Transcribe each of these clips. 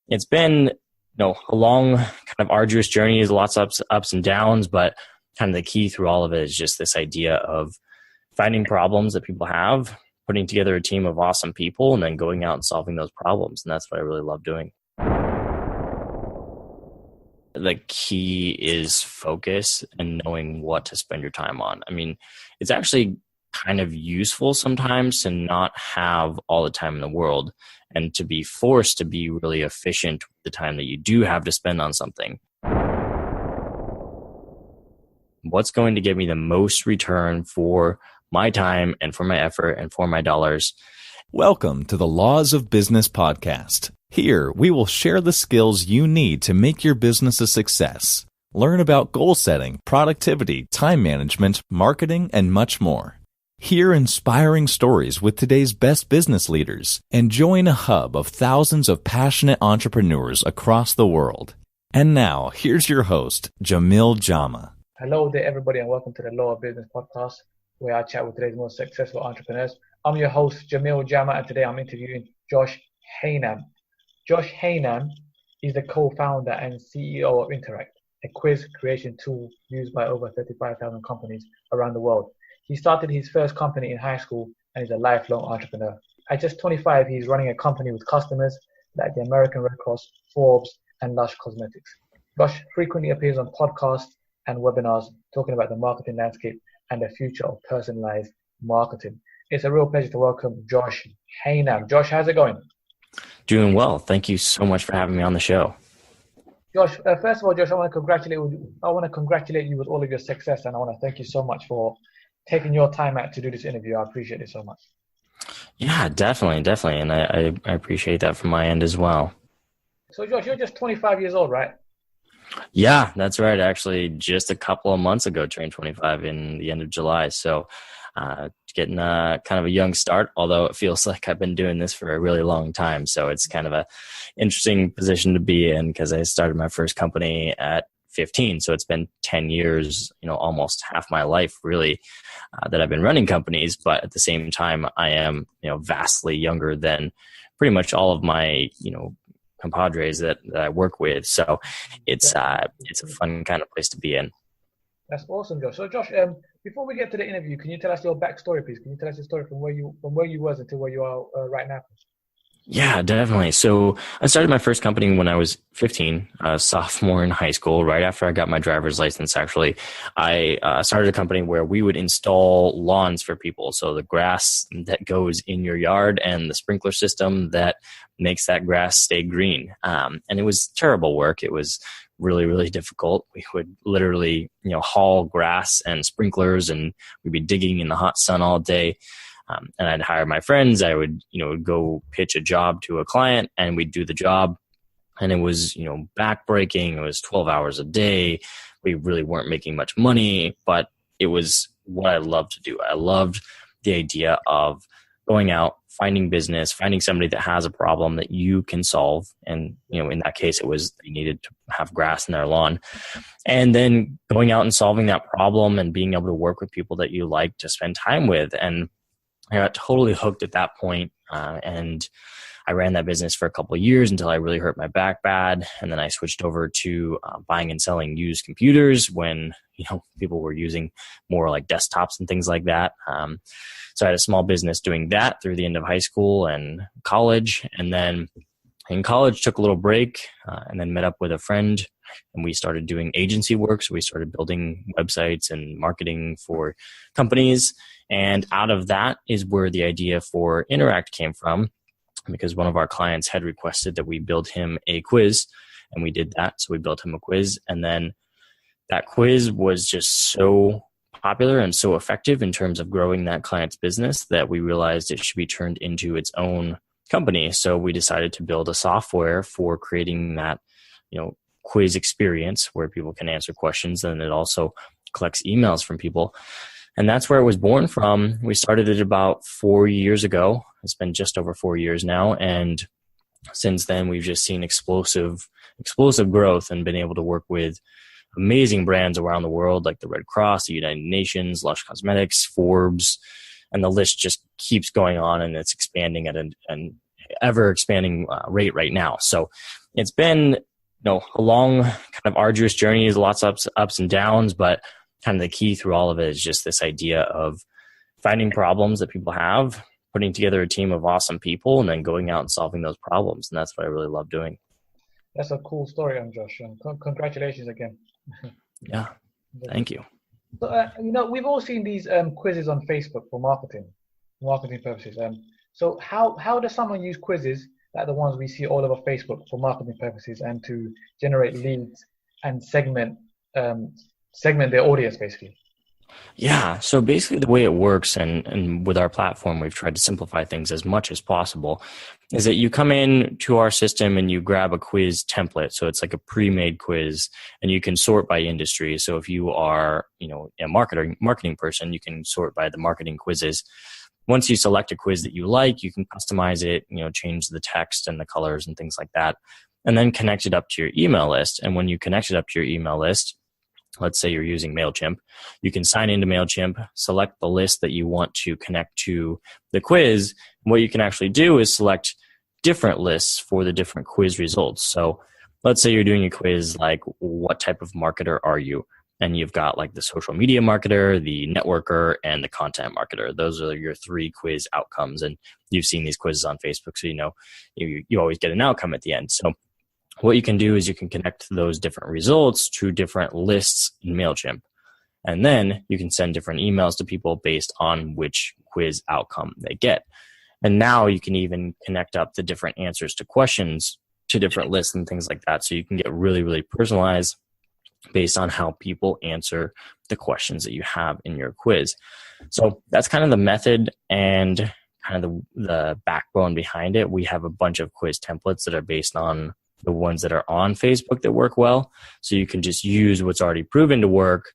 it's been, a long kind of arduous journey. There's lots of ups and downs, but kind of the key through all of it is just this idea of finding problems that people have, putting together a team of awesome people, and then going out and solving those problems. And that's what I really love doing. The key is focus and knowing what to spend your time on. I mean, it's actually kind of useful sometimes to not have all the time in the world and to be forced to be really efficient with the time that you do have to spend on something. What's going to give me the most return for my time and for my effort and for my dollars? Welcome to the Laws of Business podcast. Here, we will share the skills you need to make your business a success. Learn about goal setting, productivity, time management, marketing, and much more. Hear inspiring stories with today's best business leaders and join a hub of thousands of passionate entrepreneurs across the world. And now, here's your host, Jamil Jama. Hello there, everybody, and welcome to the Law of Business podcast, where I chat with today's most successful entrepreneurs. I'm your host, Jamil Jama, and today I'm interviewing Josh Haynam. Josh Haynam is the co-founder and CEO of Interact, a quiz creation tool used by over 35,000 companies around the world. He started his first company in high school and is a lifelong entrepreneur. At just 25, he's running a company with customers like the American Red Cross, Forbes, and Lush Cosmetics. Josh frequently appears on podcasts and webinars talking about the marketing landscape and the future of personalized marketing. It's a real pleasure to welcome Josh Haynam. Josh, how's it going? Doing well. Thank you so much for having me on the show. Josh, first of all, Josh, I want to congratulate you with all of your success, and I want to thank you so much for taking your time out to do this interview. I appreciate it so much. Yeah, definitely. And I appreciate that from my end as well. So, Josh, you're just 25 years old, right? Yeah, that's right. Actually, just a couple of months ago, turned 25 in the end of July. So getting kind of a young start, although it feels like I've been doing this for a really long time. So it's kind of a interesting position to be in because I started my first company at 15. So it's been 10 years, almost half my life really that I've been running companies. But at the same time, I am, vastly younger than pretty much all of my, compadres that I work with. So it's a fun kind of place to be in. That's awesome, Josh. So Josh, before we get to the interview, can you tell us your backstory, please? Can you tell us your story from where you was until where you are right now? Yeah, definitely. So I started my first company when I was 15, a sophomore in high school, right after I got my driver's license, actually. I started a company where we would install lawns for people. So the grass that goes in your yard and the sprinkler system that makes that grass stay green. And it was terrible work. It was really, really difficult. We would literally, haul grass and sprinklers, and we'd be digging in the hot sun all day. And I'd hire my friends. I would, go pitch a job to a client and we'd do the job. And it was, backbreaking. It was 12 hours a day. We really weren't making much money, but it was what I loved to do. I loved the idea of going out, finding business, finding somebody that has a problem that you can solve. And, in that case, it was they needed to have grass in their lawn. And then going out and solving that problem and being able to work with people that you like to spend time with. And I got totally hooked at that point, and I ran that business for a couple of years until I really hurt my back bad. And then I switched over to buying and selling used computers when, people were using more like desktops and things like that. So I had a small business doing that through the end of high school and college. And then in college, took a little break and then met up with a friend, and we started doing agency work. So we started building websites and marketing for companies. And out of that is where the idea for Interact came from, because one of our clients had requested that we build him a quiz, and we did that. So we built him a quiz, and then that quiz was just so popular and so effective in terms of growing that client's business that we realized it should be turned into its own company. So we decided to build a software for creating that, quiz experience where people can answer questions, and it also collects emails from people. And that's where it was born from. We started it about 4 years ago. It's been just over 4 years now. And since then, we've just seen explosive growth and been able to work with amazing brands around the world, like the Red Cross, the United Nations, Lush Cosmetics, Forbes, and the list just keeps going on, and it's expanding at an ever expanding rate right now. So it's been, a long kind of arduous journey. There's lots of ups and downs, but kind of the key through all of it is just this idea of finding problems that people have, putting together a team of awesome people, and then going out and solving those problems. And that's what I really love doing. That's a cool story, Josh. And congratulations again. Yeah, thank you. So, we've all seen these quizzes on Facebook for marketing purposes. So how does someone use quizzes like the ones we see all over Facebook for marketing purposes and to generate leads and segment their audience, basically? Yeah. So basically the way it works, and with our platform, we've tried to simplify things as much as possible, is that you come in to our system and you grab a quiz template. So it's like a pre-made quiz, and you can sort by industry. So if you are, a marketing person, you can sort by the marketing quizzes. Once you select a quiz that you like, you can customize it, change the text and the colors and things like that, and then connect it up to your email list. And when you connect it up to your email list, let's say you're using MailChimp, you can sign into MailChimp, select the list that you want to connect to the quiz. And what you can actually do is select different lists for the different quiz results. So let's say you're doing a quiz like, what type of marketer are you? And you've got like the social media marketer, the networker, and the content marketer. Those are your 3 quiz outcomes. And you've seen these quizzes on Facebook, so you always get an outcome at the end. So what you can do is you can connect those different results to different lists in MailChimp. And then you can send different emails to people based on which quiz outcome they get. And now you can even connect up the different answers to questions to different lists and things like that. So you can get really, really personalized based on how people answer the questions that you have in your quiz. So that's kind of the method and kind of the backbone behind it. We have a bunch of quiz templates that are based on the ones that are on Facebook that work well. So you can just use what's already proven to work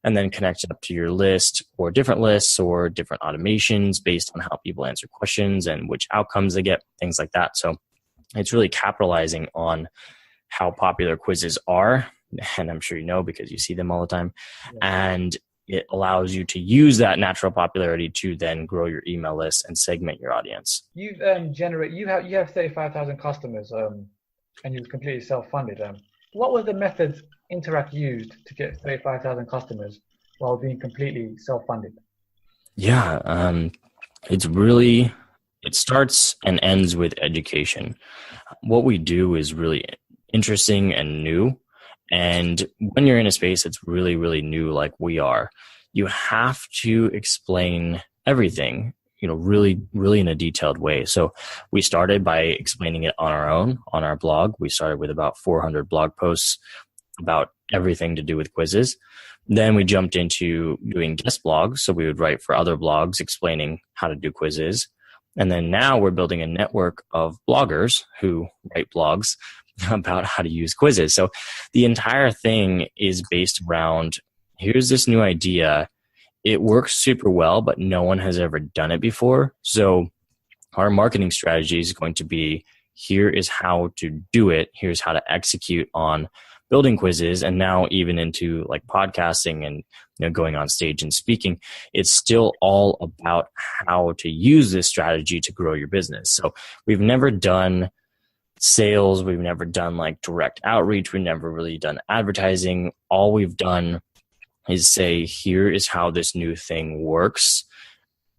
and then connect it up to your list or different lists or different automations based on how people answer questions and which outcomes they get, things like that. So it's really capitalizing on how popular quizzes are. And I'm sure you know because you see them all the time. Yeah. And it allows you to use that natural popularity to then grow your email list and segment your audience. You have 35,000 customers and you've completely self-funded. What was the method Interact used to get 35,000 customers while being completely self-funded? Yeah, it starts and ends with education. What we do is really interesting and new. And when you're in a space that's really, really new like we are, you have to explain everything, really, really in a detailed way. So we started by explaining it on our own, on our blog. We started with about 400 blog posts about everything to do with quizzes. Then we jumped into doing guest blogs. So we would write for other blogs explaining how to do quizzes. And then now we're building a network of bloggers who write blogs about how to use quizzes. So the entire thing is based around, here's this new idea. It works super well, but no one has ever done it before. So our marketing strategy is going to be, here is how to do it. Here's how to execute on building quizzes. And now even into like podcasting and going on stage and speaking, it's still all about how to use this strategy to grow your business. So we've never done sales. We've never done like direct outreach. We've never really done advertising. All we've done is say, here is how this new thing works.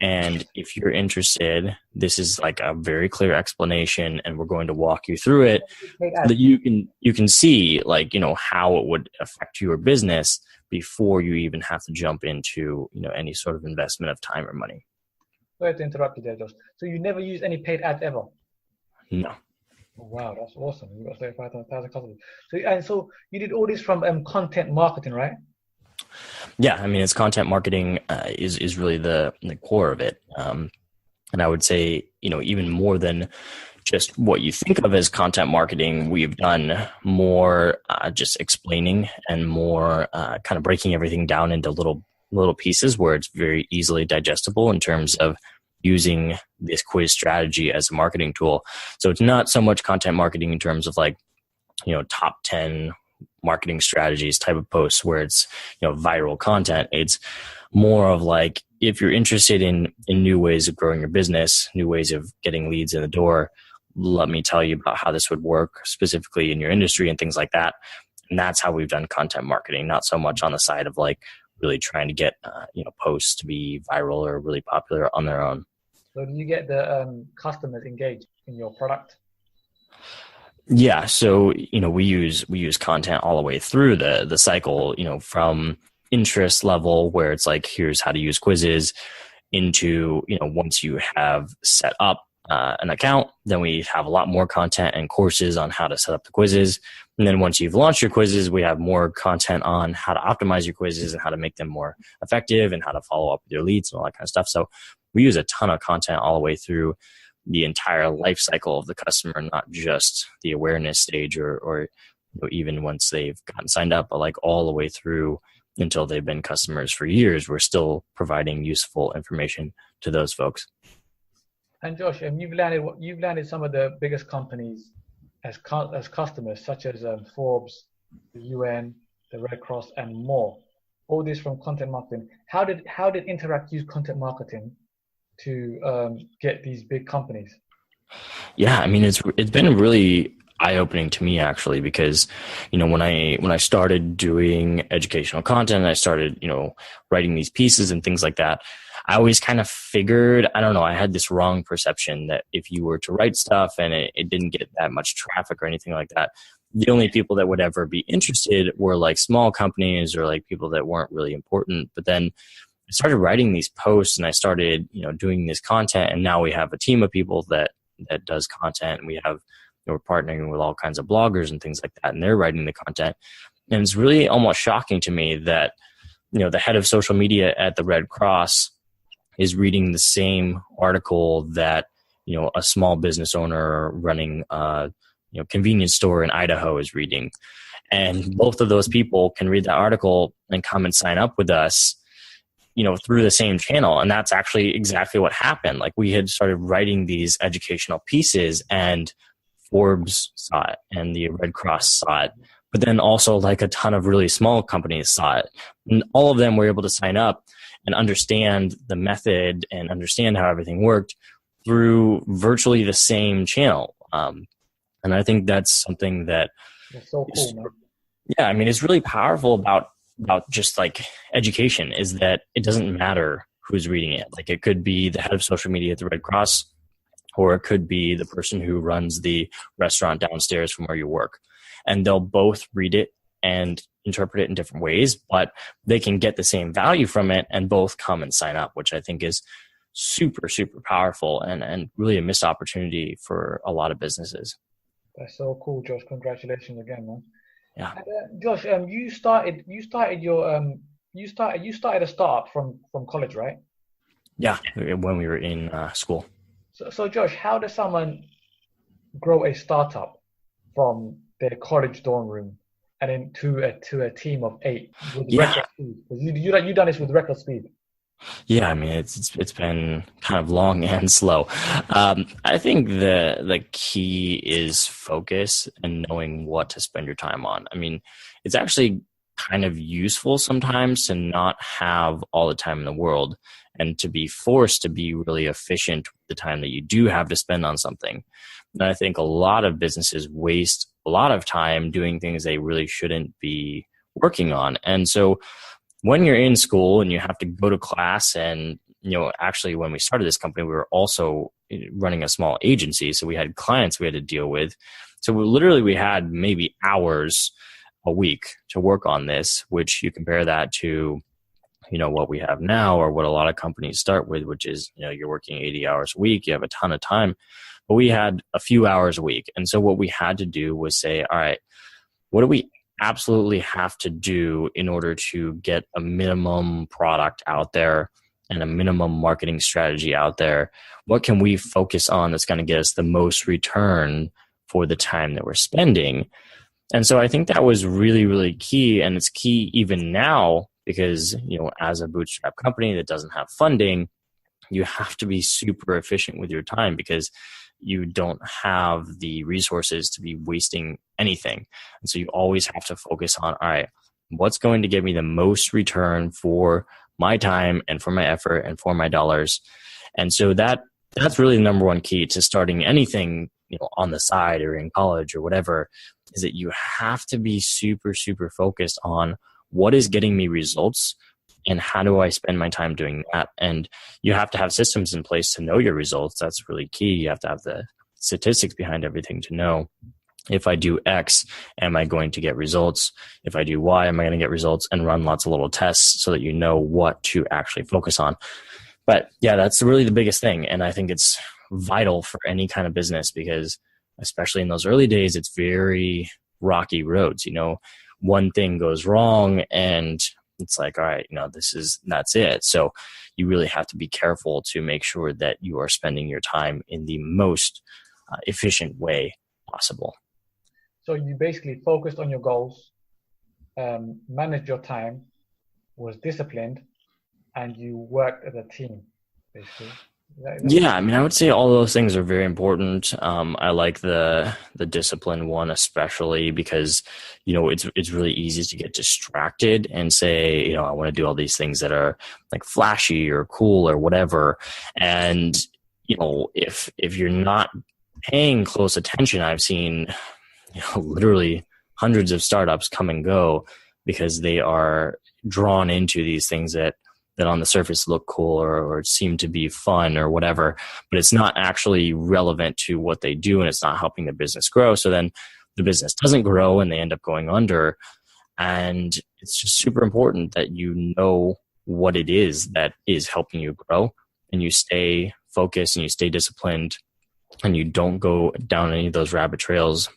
And if you're interested, this is like a very clear explanation, and we're going to walk you through it so that you can see like, how it would affect your business before you even have to jump into, any sort of investment of time or money. Sorry to interrupt you there, Josh. So you never used any paid ads ever? No. Oh, wow, that's awesome. You got 35,000 customers. So you did all this from content marketing, right? Yeah, I mean, it's content marketing is really the core of it. And I would say, even more than just what you think of as content marketing, we've done more just explaining and more kind of breaking everything down into little pieces where it's very easily digestible in terms of using this quiz strategy as a marketing tool. So it's not so much content marketing in terms of like, top 10 marketing strategies type of posts where it's, viral content. It's more of like, if you're interested in new ways of growing your business, new ways of getting leads in the door, let me tell you about how this would work specifically in your industry and things like that. And that's how we've done content marketing, not so much on the side of like really trying to get, posts to be viral or really popular on their own. So do you get the customers engaged in your product? Yeah. So, we use content all the way through the cycle, from interest level where it's like, here's how to use quizzes into, once you have set up an account, then we have a lot more content and courses on how to set up the quizzes. And then once you've launched your quizzes, we have more content on how to optimize your quizzes and how to make them more effective and how to follow up with your leads and all that kind of stuff. So we use a ton of content all the way through the entire life cycle of the customer, not just the awareness stage or even once they've gotten signed up, but like all the way through until they've been customers for years. We're still providing useful information to those folks. And Josh, you've landed some of the biggest companies as customers, such as Forbes, the UN, the Red Cross, and more. All this from content marketing. How did Interact use content marketing to get these big companies? Yeah, I mean, it's been really eye-opening to me actually, because when I started doing educational content, I started writing these pieces and things like that. I always kind of figured, I don't know, I had this wrong perception that if you were to write stuff and it didn't get that much traffic or anything like that, the only people that would ever be interested were like small companies or like people that weren't really important. But then I started writing these posts and I started, doing this content, and now we have a team of people that does content, and we have, we're partnering with all kinds of bloggers and things like that, and they're writing the content. And it's really almost shocking to me that, the head of social media at the Red Cross is reading the same article that, a small business owner running a, convenience store in Idaho is reading. And both of those people can read that article and come and sign up with us, through the same channel. And that's actually exactly what happened. Like, we had started writing these educational pieces, and Forbes saw it and the Red Cross saw it, but then also like a ton of really small companies saw it. And all of them were able to sign up and understand the method and understand how everything worked through virtually the same channel. And I think that's something that's so cool, man. Yeah, I mean, it's really powerful about just like education, is that it doesn't matter who's reading it. Like, it could be the head of social media at the Red Cross, or it could be the person who runs the restaurant downstairs from where you work. And they'll both read it and interpret it in different ways, but they can get the same value from it and both come and sign up, which I think is super, super powerful and really a missed opportunity for a lot of businesses. That's so cool, Josh. Congratulations again, man. Yeah. And, Josh, you started a startup from college, right? Yeah, when we were in school. So Josh, how does someone grow a startup from their college dorm room and then to a team of 8 with record speed? You done this with record speed. Yeah, I mean, it's been kind of long and slow. I think the key is focus and knowing what to spend your time on. I mean, it's actually kind of useful sometimes to not have all the time in the world and to be forced to be really efficient with the time that you do have to spend on something. And I think a lot of businesses waste a lot of time doing things they really shouldn't be working on. And so when you're in school and you have to go to class, and, actually when we started this company, we were also running a small agency. So we had clients we had to deal with. So we had maybe hours a week to work on this, which you compare that to, what we have now, or what a lot of companies start with, which is, you're working 80 hours a week, you have a ton of time, but we had a few hours a week. And so what we had to do was say, all right, what do we absolutely have to do in order to get a minimum product out there and a minimum marketing strategy out there? What can we focus on that's going to get us the most return for the time that we're spending? And so I think that was really, really key. And it's key even now because, as a bootstrap company that doesn't have funding, you have to be super efficient with your time because you don't have the resources to be wasting anything. And so you always have to focus on, all right, what's going to give me the most return for my time and for my effort and for my dollars? And so that's really the number one key to starting anything on the side or in college or whatever, is that you have to be super, super focused on what is getting me results and how do I spend my time doing that. And you have to have systems in place to know your results. That's really key. You have to have the statistics behind everything to know, if I do X, am I going to get results? If I do Y, am I going to get results? And run lots of little tests so that you know what to actually focus on. But yeah, that's really the biggest thing. And I think it's vital for any kind of business, because especially in those early days, it's very rocky roads. One thing goes wrong and it's like, all right, that's it. So you really have to be careful to make sure that you are spending your time in the most efficient way possible. So you basically focused on your goals, managed your time, was disciplined, and you worked as a team, basically. Yeah, I would say all those things are very important. I like the discipline one especially because, it's really easy to get distracted and say, I want to do all these things that are like flashy or cool or whatever. And, if you're not paying close attention, I've seen, literally hundreds of startups come and go because they are drawn into these things that on the surface look cool or seem to be fun or whatever, but it's not actually relevant to what they do and it's not helping the business grow. So then the business doesn't grow and they end up going under. And it's just super important that you know what it is that is helping you grow and you stay focused and you stay disciplined and you don't go down any of those rabbit trails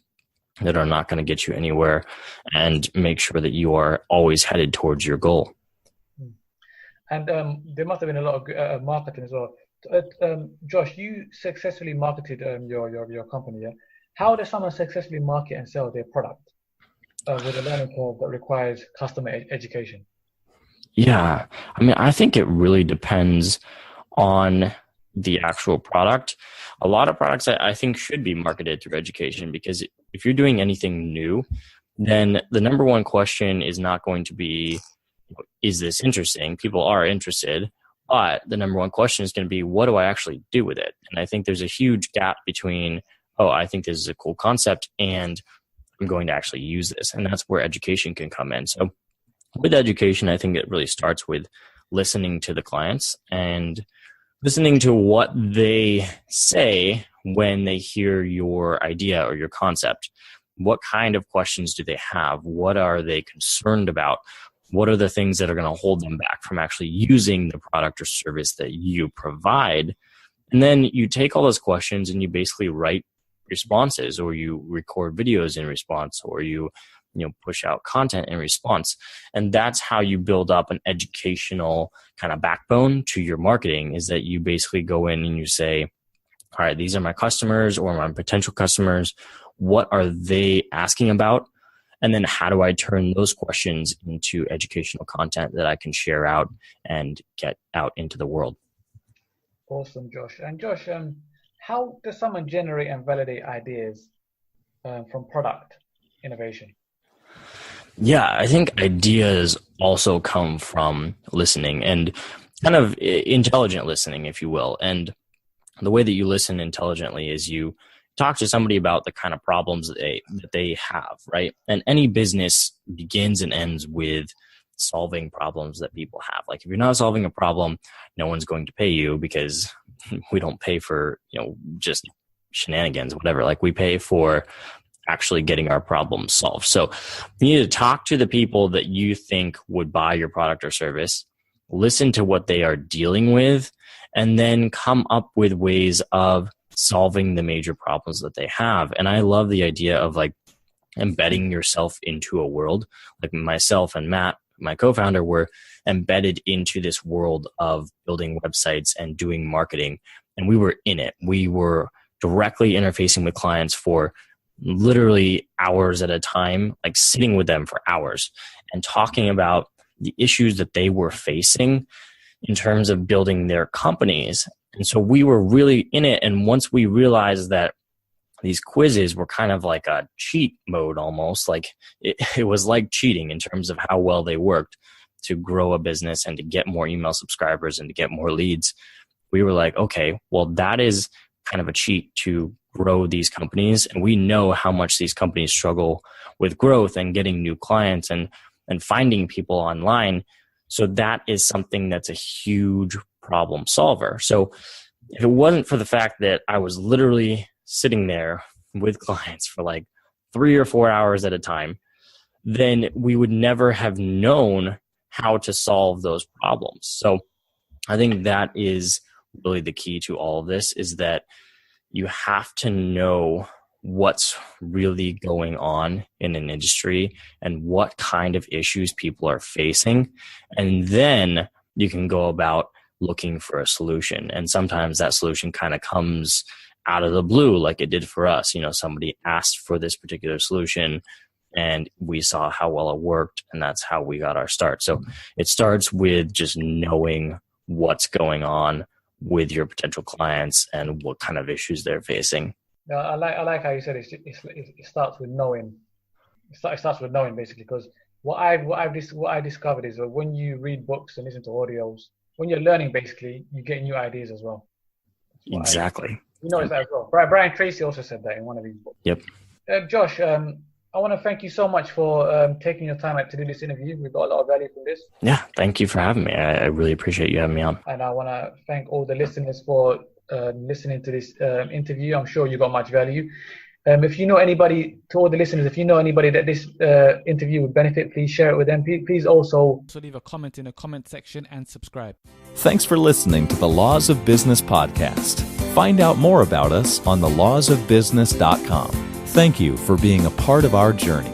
that are not going to get you anywhere, and make sure that you are always headed towards your goal. And there must have been a lot of marketing as well. Josh, you successfully marketed your company. Yeah? How does someone successfully market and sell their product with a learning curve that requires customer education? Yeah, I think it really depends on the actual product. A lot of products I think should be marketed through education, because if you're doing anything new, then the number one question is not going to be, is this interesting? People are interested, but the number one question is going to be, what do I actually do with it? And I think there's a huge gap between, I think this is a cool concept and I'm going to actually use this. And that's where education can come in. So with education, I think it really starts with listening to the clients and listening to what they say when they hear your idea or your concept. What kind of questions do they have? What are they concerned about? What are the things that are going to hold them back from actually using the product or service that you provide? And then you take all those questions and you basically write responses, or you record videos in response, or you push out content in response. And that's how you build up an educational kind of backbone to your marketing, is that you basically go in and you say, all right, these are my customers or my potential customers. What are they asking about? And then how do I turn those questions into educational content that I can share out and get out into the world? Awesome, Josh. And Josh, how does someone generate and validate ideas from product innovation? Yeah, I think ideas also come from listening, and kind of intelligent listening, if you will. And the way that you listen intelligently is you talk to somebody about the kind of problems that they have, right? And any business begins and ends with solving problems that people have. Like if you're not solving a problem, no one's going to pay you, because we don't pay for, just shenanigans, whatever. Like we pay for actually getting our problems solved. So you need to talk to the people that you think would buy your product or service, listen to what they are dealing with, and then come up with ways of solving the major problems that they have. And I love the idea of like embedding yourself into a world. Like myself and Matt, my co-founder, were embedded into this world of building websites and doing marketing. And we were in it. We were directly interfacing with clients for literally hours at a time, like sitting with them for hours and talking about the issues that they were facing in terms of building their companies. And so we were really in it. And once we realized that these quizzes were kind of like a cheat mode, almost like it was like cheating in terms of how well they worked to grow a business and to get more email subscribers and to get more leads, we were like, okay, well, that is kind of a cheat to grow these companies, and we know how much these companies struggle with growth and getting new clients and finding people online. So that is something that's a huge problem solver. So if it wasn't for the fact that I was literally sitting there with clients for like 3 or 4 hours at a time, then we would never have known how to solve those problems. So I think that is really the key to all of this, is that you have to know what's really going on in an industry and what kind of issues people are facing. And then you can go about looking for a solution. And sometimes that solution kind of comes out of the blue, like it did for us. Somebody asked for this particular solution and we saw how well it worked, and that's how we got our start. So it starts with just knowing what's going on with your potential clients and what kind of issues they're facing. Yeah, I like how you said it starts with knowing. It starts with knowing, basically, because what I discovered is that when you read books and listen to audios, when you're learning, basically, you get new ideas as well. Exactly. You notice that as well. Brian Tracy also said that in one of his books. Yep. Josh, I want to thank you so much for taking your time out to do this interview. We got a lot of value from this. Yeah, thank you for having me. I really appreciate you having me on. And I want to thank all the listeners for listening to this interview. I'm sure you got much value. If you know anybody, to all the listeners, if you know anybody that this interview would benefit, please share it with them. Please also leave a comment in the comment section and subscribe. Thanks for listening to the Laws of Business podcast. Find out more about us on thelawsofbusiness.com. Thank you for being a part of our journey.